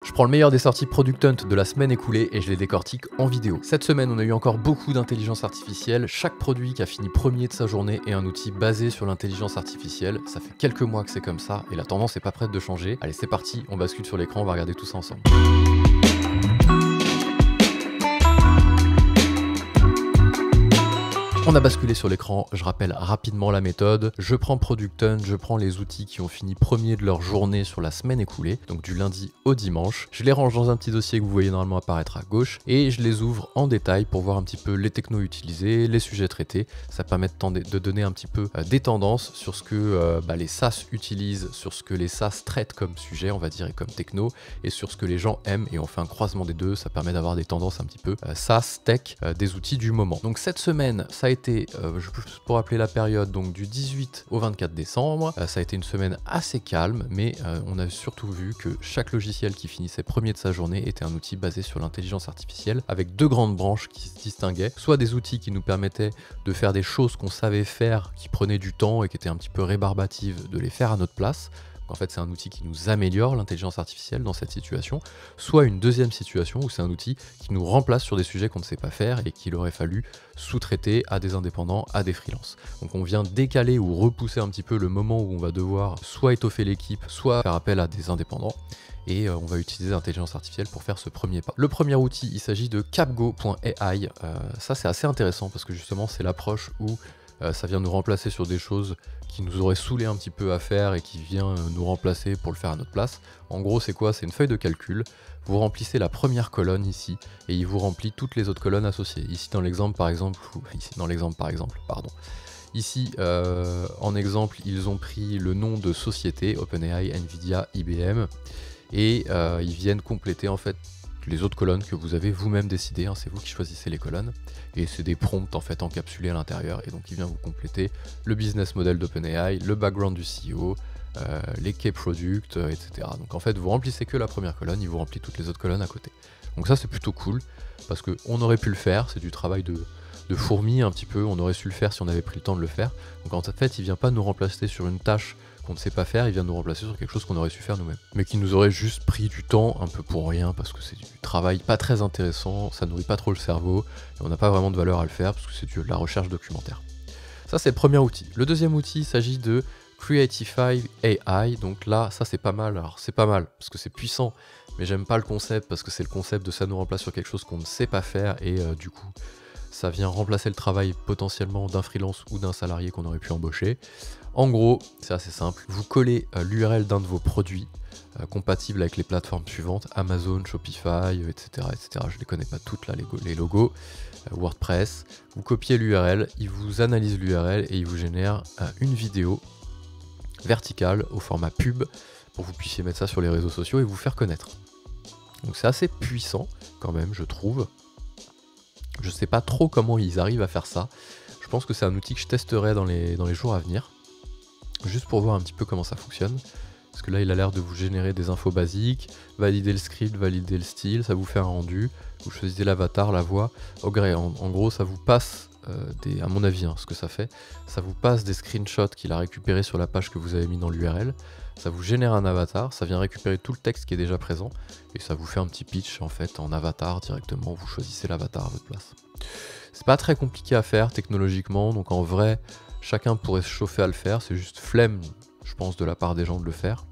Je prends le meilleur des sorties Product Hunt de la semaine écoulée et je les décortique en vidéo. Cette semaine, on a eu encore beaucoup d'intelligence artificielle. Chaque produit qui a fini premier de sa journée est un outil basé sur l'intelligence artificielle. Ça fait quelques mois que c'est comme ça et la tendance est pas prête de changer. Allez, c'est parti, on bascule sur l'écran, on va regarder tout ça ensemble. On a basculé sur l'écran, je rappelle rapidement la méthode. Je prends Product Hunt, je prends les outils qui ont fini premier de leur journée sur la semaine écoulée, donc du lundi au dimanche. Je les range dans un petit dossier que vous voyez normalement apparaître à gauche et je les ouvre en détail pour voir un petit peu les technos utilisés, les sujets traités. Ça permet de donner un petit peu des tendances sur ce que les SaaS utilisent, sur ce que les SaaS traitent comme sujet, on va dire, et comme techno, et sur ce que les gens aiment. Et on fait un croisement des deux, ça permet d'avoir des tendances un petit peu SaaS, tech, des outils du moment. Donc cette semaine, ça a été, pour rappeler la période, donc du 18 au 24 décembre, ça a été une semaine assez calme, mais on a surtout vu que chaque logiciel qui finissait premier de sa journée était un outil basé sur l'intelligence artificielle, avec deux grandes branches qui se distinguaient, soit des outils qui nous permettaient de faire des choses qu'on savait faire, qui prenaient du temps et qui étaient un petit peu rébarbatives, de les faire à notre place. En fait, c'est un outil qui nous améliore l'intelligence artificielle dans cette situation, soit une deuxième situation où c'est un outil qui nous remplace sur des sujets qu'on ne sait pas faire et qu'il aurait fallu sous-traiter à des indépendants, à des freelances. Donc on vient décaler ou repousser un petit peu le moment où on va devoir soit étoffer l'équipe, soit faire appel à des indépendants. Et on va utiliser l'intelligence artificielle pour faire ce premier pas. Le premier outil, il s'agit de Capgo.ai. Ça, c'est assez intéressant parce que justement, c'est l'approche où ça vient nous remplacer sur des choses qui nous auraient saoulé un petit peu à faire et qui vient nous remplacer pour le faire à notre place. En gros, c'est quoi? C'est une feuille de calcul. Vous remplissez la première colonne ici et il vous remplit toutes les autres colonnes associées. Ici dans l'exemple par exemple, Ici, en exemple, ils ont pris le nom de société, OpenAI, Nvidia, IBM, et ils viennent compléter en fait les autres colonnes que vous avez vous-même décidé, hein, c'est vous qui choisissez les colonnes, et c'est des prompts en fait encapsulés à l'intérieur, et donc il vient vous compléter le business model d'OpenAI, le background du CEO, les key products, etc. Donc en fait vous remplissez que la première colonne, il vous remplit toutes les autres colonnes à côté. Donc ça c'est plutôt cool, parce qu'on aurait pu le faire, c'est du travail de fourmi un petit peu, on aurait su le faire si on avait pris le temps de le faire. Donc en fait il vient pas nous remplacer sur une tâche qu'on ne sait pas faire, il vient nous remplacer sur quelque chose qu'on aurait su faire nous-mêmes. Mais qui nous aurait juste pris du temps, un peu pour rien, parce que c'est du travail pas très intéressant, ça nourrit pas trop le cerveau, et on n'a pas vraiment de valeur à le faire, parce que c'est de la recherche documentaire. Ça c'est le premier outil. Le deuxième outil, il s'agit de Creatify AI, donc là, ça c'est pas mal. Alors c'est pas mal, parce que c'est puissant, mais j'aime pas le concept, parce que c'est le concept de ça nous remplace sur quelque chose qu'on ne sait pas faire, et du coup, ça vient remplacer le travail potentiellement d'un freelance ou d'un salarié qu'on aurait pu embaucher. En gros, c'est assez simple, vous collez l'URL d'un de vos produits compatibles avec les plateformes suivantes, Amazon, Shopify, etc. Je ne les connais pas toutes là, les logos, WordPress. Vous copiez l'URL, il vous analyse l'URL et il vous génère une vidéo verticale au format pub pour que vous puissiez mettre ça sur les réseaux sociaux et vous faire connaître. Donc c'est assez puissant quand même, je trouve. Je sais pas trop comment ils arrivent à faire ça. Je pense que c'est un outil que je testerai dans les jours à venir, juste pour voir un petit peu comment ça fonctionne. Parce que là, il a l'air de vous générer des infos basiques, valider le script, valider le style, ça vous fait un rendu, vous choisissez l'avatar, la voix. En gros, ça vous passe à mon avis, ce que ça fait, ça vous passe des screenshots qu'il a récupérés sur la page que vous avez mis dans l'URL, ça vous génère un avatar, ça vient récupérer tout le texte qui est déjà présent, et ça vous fait un petit pitch en fait en avatar directement, vous choisissez l'avatar à votre place. C'est pas très compliqué à faire technologiquement, donc en vrai, chacun pourrait se chauffer à le faire, c'est juste flemme, je pense, de la part des gens de le faire,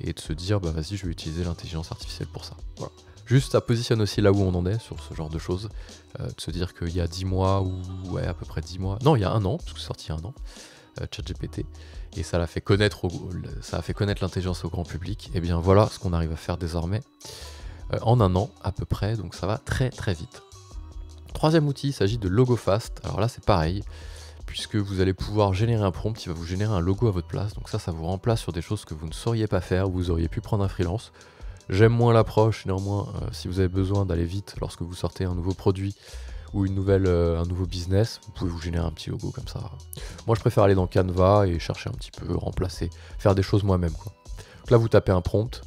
et de se dire, bah vas-y, je vais utiliser l'intelligence artificielle pour ça. Voilà. Juste, ça positionne aussi là où on en est sur ce genre de choses, de se dire qu'il y a 10 mois, ou ouais, à peu près 10 mois, non, il y a un an, parce que c'est sorti il y a un an, ChatGPT, et ça a fait connaître l'intelligence au grand public, et bien voilà ce qu'on arrive à faire désormais, en un an à peu près, donc ça va très très vite. Troisième outil, il s'agit de LogoFast. Alors là c'est pareil, puisque vous allez pouvoir générer un prompt, il va vous générer un logo à votre place, donc ça vous remplace sur des choses que vous ne sauriez pas faire, où vous auriez pu prendre un freelance. J'aime moins l'approche, néanmoins, si vous avez besoin d'aller vite lorsque vous sortez un nouveau produit ou un nouveau business, vous pouvez vous générer un petit logo comme ça. Moi je préfère aller dans Canva et chercher un petit peu, remplacer, faire des choses moi-même, quoi. Donc là vous tapez un prompt,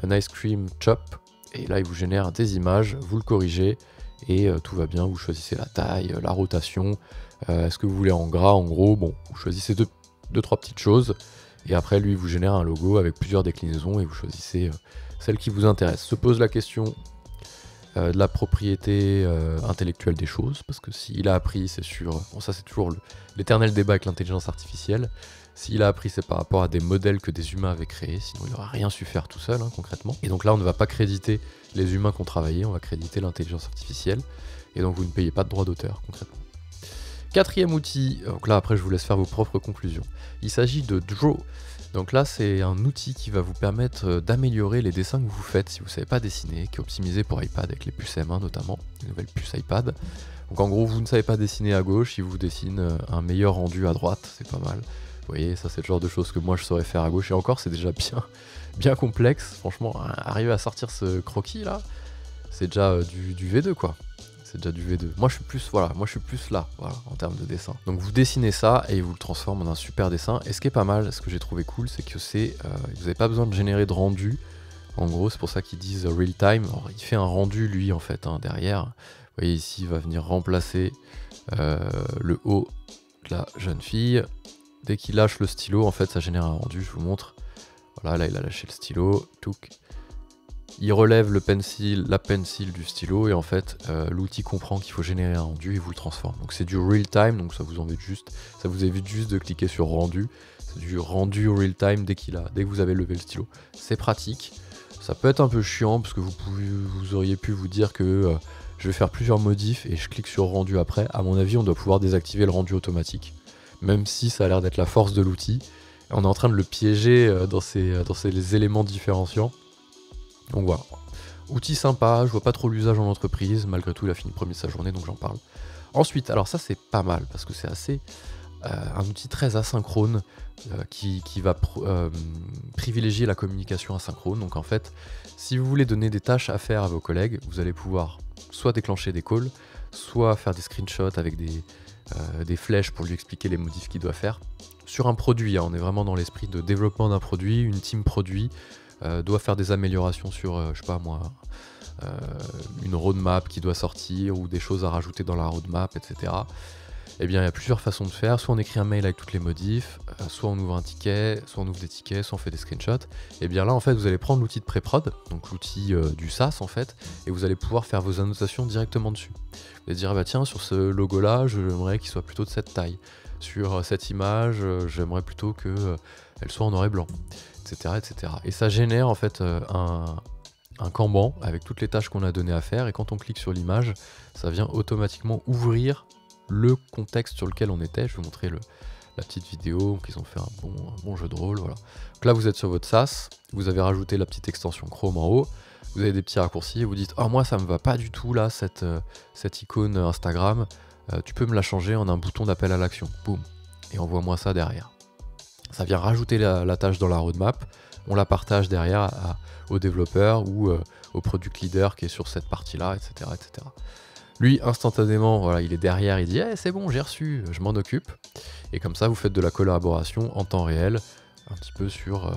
un ice cream chop, et là il vous génère des images, vous le corrigez, et tout va bien, vous choisissez la taille, la rotation, est-ce que vous voulez en gras, en gros, bon, vous choisissez deux trois petites choses, et après lui il vous génère un logo avec plusieurs déclinaisons, et vous choisissez celle qui vous intéresse. Se pose la question de la propriété intellectuelle des choses, parce que s'il a appris, c'est sûr, bon ça c'est toujours l'éternel débat avec l'intelligence artificielle, s'il a appris c'est par rapport à des modèles que des humains avaient créés, sinon il n'aurait rien su faire tout seul concrètement. Et donc là on ne va pas créditer les humains qui ont travaillé, on va créditer l'intelligence artificielle, et donc vous ne payez pas de droit d'auteur concrètement. Quatrième outil, donc là après je vous laisse faire vos propres conclusions, il s'agit de Draw. Donc là c'est un outil qui va vous permettre d'améliorer les dessins que vous faites si vous ne savez pas dessiner, qui est optimisé pour iPad avec les puces M1 notamment, les nouvelles puces iPad. Donc en gros vous ne savez pas dessiner à gauche, il vous dessine un meilleur rendu à droite, c'est pas mal. Vous voyez, ça c'est le genre de choses que moi je saurais faire à gauche, et encore c'est déjà bien complexe, franchement, arriver à sortir ce croquis là, c'est déjà du V2 quoi. C'est déjà du V2. Moi je suis plus là, voilà, en termes de dessin. Donc vous dessinez ça et il vous le transforme en un super dessin. Et ce qui est pas mal, ce que j'ai trouvé cool, c'est que vous n'avez pas besoin de générer de rendu. En gros, c'est pour ça qu'ils disent real time. Alors, il fait un rendu lui en fait derrière. Vous voyez ici, il va venir remplacer le haut de la jeune fille. Dès qu'il lâche le stylo, en fait, ça génère un rendu. Je vous montre. Voilà, là il a lâché le stylo. Touc. Il relève la pencil du stylo et en fait l'outil comprend qu'il faut générer un rendu et vous le transforme. Donc c'est du real time, donc ça vous évite juste de cliquer sur rendu. C'est du rendu real time dès que vous avez levé le stylo. C'est pratique. Ça peut être un peu chiant parce que vous auriez pu vous dire que je vais faire plusieurs modifs et je clique sur rendu après. À mon avis, on doit pouvoir désactiver le rendu automatique. Même si ça a l'air d'être la force de l'outil. On est en train de le piéger dans ces éléments différenciants. Donc voilà, outil sympa, je vois pas trop l'usage en entreprise, malgré tout il a fini premier de sa journée donc j'en parle. Ensuite, alors ça c'est pas mal parce que c'est un outil très asynchrone qui va privilégier la communication asynchrone. Donc en fait, si vous voulez donner des tâches à faire à vos collègues, vous allez pouvoir soit déclencher des calls, soit faire des screenshots avec des flèches pour lui expliquer les modifs qu'il doit faire. Sur un produit, on est vraiment dans l'esprit de développement d'un produit, une team produit, doit faire des améliorations sur, je sais pas moi, une roadmap qui doit sortir ou des choses à rajouter dans la roadmap, etc. Eh bien, il y a plusieurs façons de faire. Soit on écrit un mail avec toutes les modifs, soit on ouvre un ticket, soit on ouvre des tickets, soit on fait des screenshots. Et bien là, en fait, vous allez prendre l'outil de pré-prod, donc l'outil du SaaS en fait, et vous allez pouvoir faire vos annotations directement dessus. Vous allez dire, ah bah tiens, sur ce logo-là, j'aimerais qu'il soit plutôt de cette taille. Sur cette image, j'aimerais plutôt qu'elle soit en noir et blanc. Etc. Et ça génère en fait un Kanban avec toutes les tâches qu'on a donné à faire, et quand on clique sur l'image, ça vient automatiquement ouvrir le contexte sur lequel on était. Je vais vous montrer la petite vidéo, qu'ils ont fait un bon jeu de rôle, voilà. Donc là vous êtes sur votre SaaS, vous avez rajouté la petite extension Chrome en haut, vous avez des petits raccourcis et vous dites « Ah moi ça me va pas du tout là, cette icône Instagram, tu peux me la changer en un bouton d'appel à l'action. » Boum. Et envoie-moi ça derrière. Ça vient rajouter la tâche dans la roadmap, on la partage derrière au développeur ou au product leader qui est sur cette partie-là, etc. Lui, instantanément, voilà, il est derrière, il dit hey, « c'est bon, j'ai reçu, je m'en occupe ». Et comme ça, vous faites de la collaboration en temps réel, un petit peu sur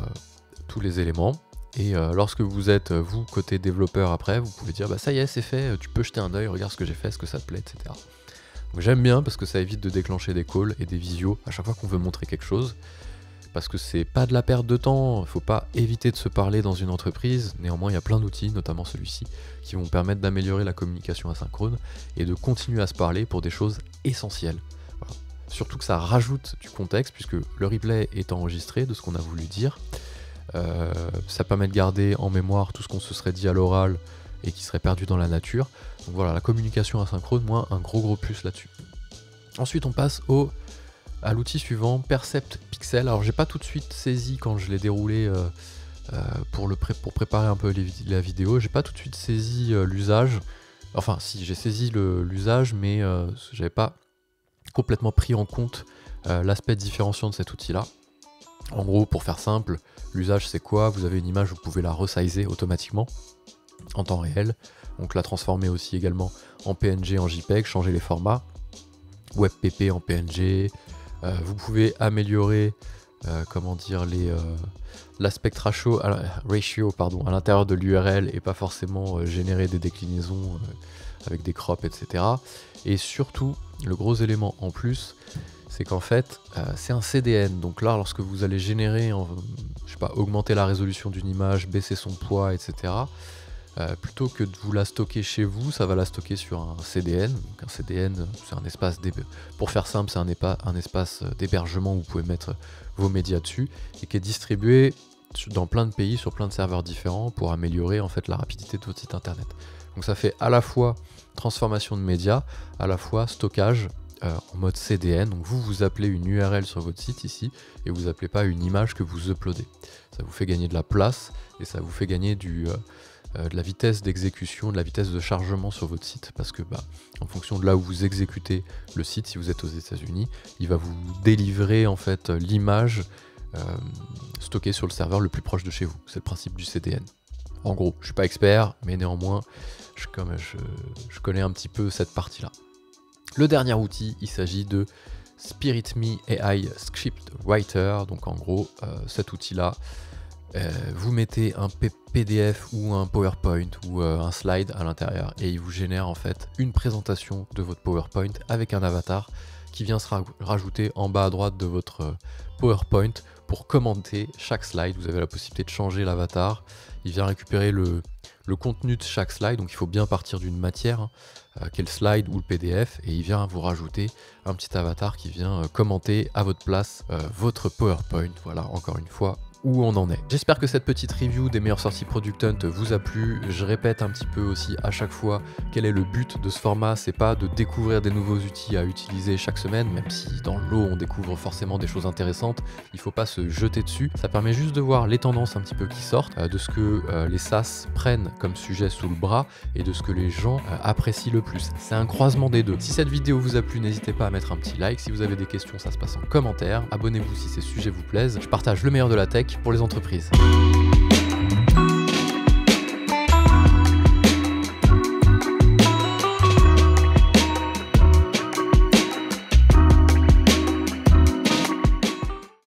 tous les éléments. Et lorsque vous êtes, vous, côté développeur après, vous pouvez dire bah, « ça y est, c'est fait, tu peux jeter un œil, regarde ce que j'ai fait, est-ce que ça te plaît, etc. » Donc j'aime bien parce que ça évite de déclencher des calls et des visios à chaque fois qu'on veut montrer quelque chose. Parce que c'est pas de la perte de temps, il faut pas éviter de se parler dans une entreprise. Néanmoins, il y a plein d'outils, notamment celui-ci, qui vont permettre d'améliorer la communication asynchrone et de continuer à se parler pour des choses essentielles. Voilà. Surtout que ça rajoute du contexte, puisque le replay est enregistré de ce qu'on a voulu dire. Ça permet de garder en mémoire tout ce qu'on se serait dit à l'oral et qui serait perdu dans la nature. Donc voilà, la communication asynchrone, moi, un gros plus là-dessus. Ensuite, on passe à l'outil suivant, Percept Pixel. Alors j'ai pas tout de suite saisi quand je l'ai déroulé pour préparer un peu la vidéo, j'ai pas tout de suite saisi l'usage. Enfin si, j'ai saisi l'usage, mais j'avais pas complètement pris en compte l'aspect différenciant de cet outil là. En gros, pour faire simple, l'usage c'est quoi? Vous avez une image, vous pouvez la resizer automatiquement en temps réel, donc la transformer aussi également en PNG, en JPEG, changer les formats, WebP en PNG. Vous pouvez améliorer comment dire, l'aspect ratio, pardon, à l'intérieur de l'URL et pas forcément générer des déclinaisons avec des crops, etc. Et surtout, le gros élément en plus, c'est qu'en fait, c'est un CDN. Donc là, lorsque vous allez générer, je sais pas, augmenter la résolution d'une image, baisser son poids, etc., plutôt que de vous la stocker chez vous, ça va la stocker sur un CDN. Donc un CDN, c'est un espace, pour faire simple, c'est un espace d'hébergement où vous pouvez mettre vos médias dessus et qui est distribué dans plein de pays, sur plein de serveurs différents pour améliorer en fait la rapidité de votre site internet. Donc ça fait à la fois transformation de médias, à la fois stockage en mode CDN. Donc vous appelez une URL sur votre site ici et vous appelez pas une image que vous uploadez. Ça vous fait gagner de la place et ça vous fait gagner de la vitesse d'exécution, de la vitesse de chargement sur votre site, parce que en fonction de là où vous exécutez le site, si vous êtes aux États-Unis, il va vous délivrer en fait l'image stockée sur le serveur le plus proche de chez vous. C'est le principe du CDN. En gros, je suis pas expert, mais néanmoins, je connais un petit peu cette partie-là. Le dernier outil, il s'agit de SpiritMe AI Script Writer. Donc en gros, cet outil-là, vous mettez un PDF ou un PowerPoint ou un slide à l'intérieur et il vous génère en fait une présentation de votre PowerPoint avec un avatar qui vient se rajouter en bas à droite de votre PowerPoint pour commenter chaque slide. Vous avez la possibilité de changer l'avatar. Il vient récupérer le contenu de chaque slide, donc il faut bien partir d'une matière, qu'est le slide ou le PDF, et il vient vous rajouter un petit avatar qui vient commenter à votre place votre PowerPoint. Voilà, encore une fois, où on en est. J'espère que cette petite review des meilleures sorties Product Hunt vous a plu. Je répète un petit peu aussi à chaque fois quel est le but de ce format. C'est pas de découvrir des nouveaux outils à utiliser chaque semaine, même si dans le lot on découvre forcément des choses intéressantes. Il faut pas se jeter dessus. Ça permet juste de voir les tendances un petit peu qui sortent, de ce que les SaaS prennent comme sujet sous le bras et de ce que les gens apprécient le plus. C'est un croisement des deux. Si cette vidéo vous a plu, n'hésitez pas à mettre un petit like. Si vous avez des questions, ça se passe en commentaire. Abonnez-vous si ces sujets vous plaisent. Je partage le meilleur de la tech pour les entreprises.